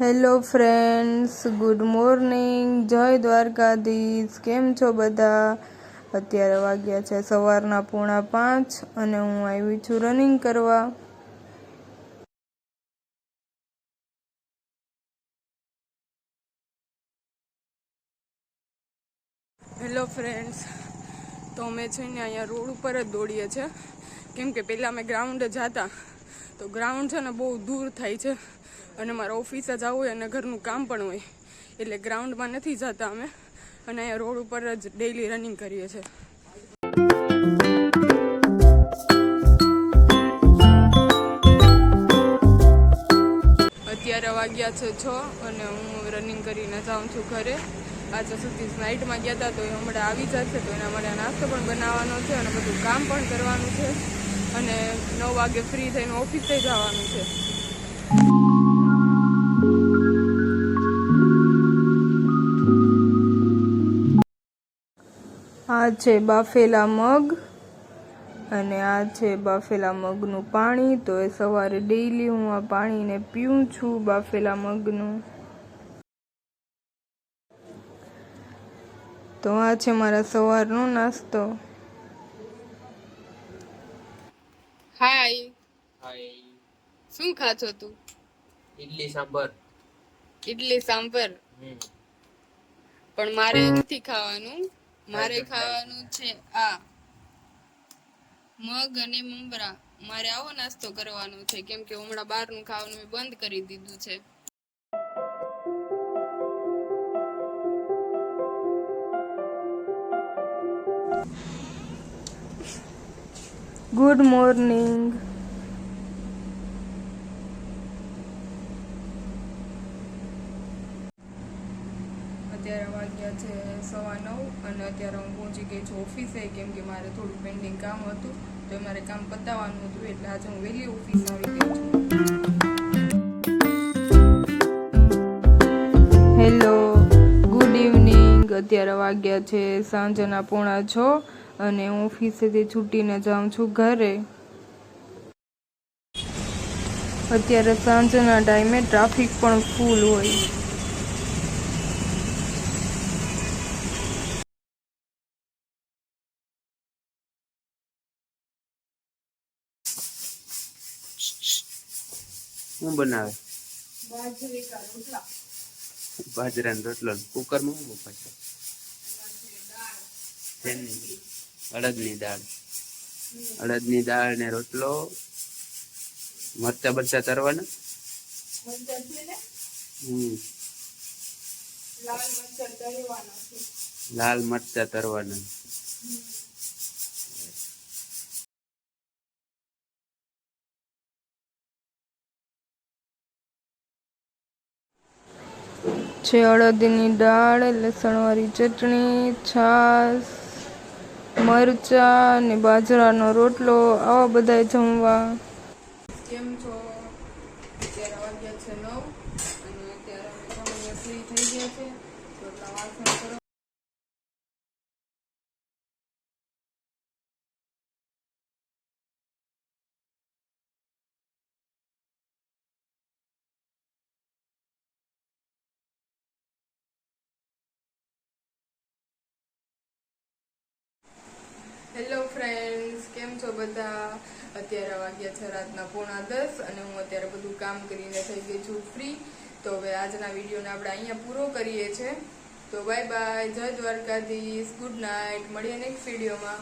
Hello friends, good morning, જય દ્વારકાધીશ. કેમ છો બધા? અત્યારે વાગ્યા છે સવારના 4:45 અને હું આવી છું રનિંગ કરવા. હેલો ફ્રેન્ડ્સ, તો અમે છે ને અહીંયા રોડ ઉપર જ દોડીએ છીએ, કેમ કે પહેલાં અમે ગ્રાઉન્ડ જતા, તો ગ્રાઉન્ડ છે ને બહુ દૂર થાય છે અને મારે ઓફિસે જવું હોય અને ઘરનું કામ પણ હોય, એટલે ગ્રાઉન્ડમાં નથી જતા અમે, અને અહીંયા રોડ ઉપર જ ડેઈલી રનિંગ કરીએ છીએ. અત્યારે વાગ્યા છે 6 અને હું રનિંગ કરીને જાઉં છું ઘરે. આજે સુધી નાઇટમાં ગયા હતા, તો એ હમણાં આવી જશે, તો એના માટે નાસ્તો પણ બનાવવાનો છે અને બધું કામ પણ કરવાનું છે, અને 9 વાગે ફ્રી થઈને ઓફિસે જવાનું છે. આ છે બાફેલા મગ અને આ છે બાફેલા મગનું પાણી. તો એ સવારે ડેઈલી હું આ પાણીને પીઉં છું, બાફેલા મગનું. તો આ છે મારા સવારનો નાસ્તો. હાય. શું ખાશો તું? ઇડલી સાંભર. ઇડલી સાંભર? પણ મારે નથી ખાવાનું, મારે ખાવાનું છે આ મગ અને મમરા. મારે આવો નાસ્તો કરવાનો છે, કેમ કે હમણાં બહારનું ખાવાનું મેં બંધ કરી દીધું છે. Good morning. અત્યારે વાગ્યા છે 9:15 અને અત્યારે હું પહોંચી ગઈ છું ઓફિસે, કેમ કે મારે થોડું પેન્ડિંગ કામ હતું, તો મારે કામ પતાવવાનું હતું, એટલે આજે હું વહેલી ઓફિસ આવી ગઈ છું. Hello, good evening. અત્યારે વાગ્યા છે સાંજના 5:45 અને હું ઓફિસેથી છૂટીને જાઉં છું ઘરે. અત્યારે સાંજના ટાઈમે ટ્રાફિક પણ ફૂલ હોય. શું બનાવે? બાજરાના રોટલા. બાજરાનો રોટલો. કુકરમાં શું બપાય? અડદની દાળ. અડદની દાળ ને રોટલો. મરચા બરચા તરવાના. લાલ મરચા તરવાના. છે અડદની દાળ, લસણવાળી ચટણી, છાશ, મરચા ને બાજરાનો રોટલો. આવા બધા જમવા. કેમ છો? અત્યારે વાગ્યા છે 9 અને અત્યારે અમે ફ્રી થઈ ગયા છે, તો એટલા વાસણ કરો. હેલો ફ્રેન્ડ્સ, કેમ છો બધા? અત્યારે વાગ્યા છે રાતના 9:45 અને હું અત્યારે બધું કામ કરીને થઈ ગઈ છું ફ્રી. તો હવે આજના વિડીયોને આપણે અહીંયા પૂરો કરીએ છીએ. તો બાય બાય, જય દ્વારકાધીશ, ગુડ નાઇટ. મળીએ નેક્સ્ટ વિડીયોમાં.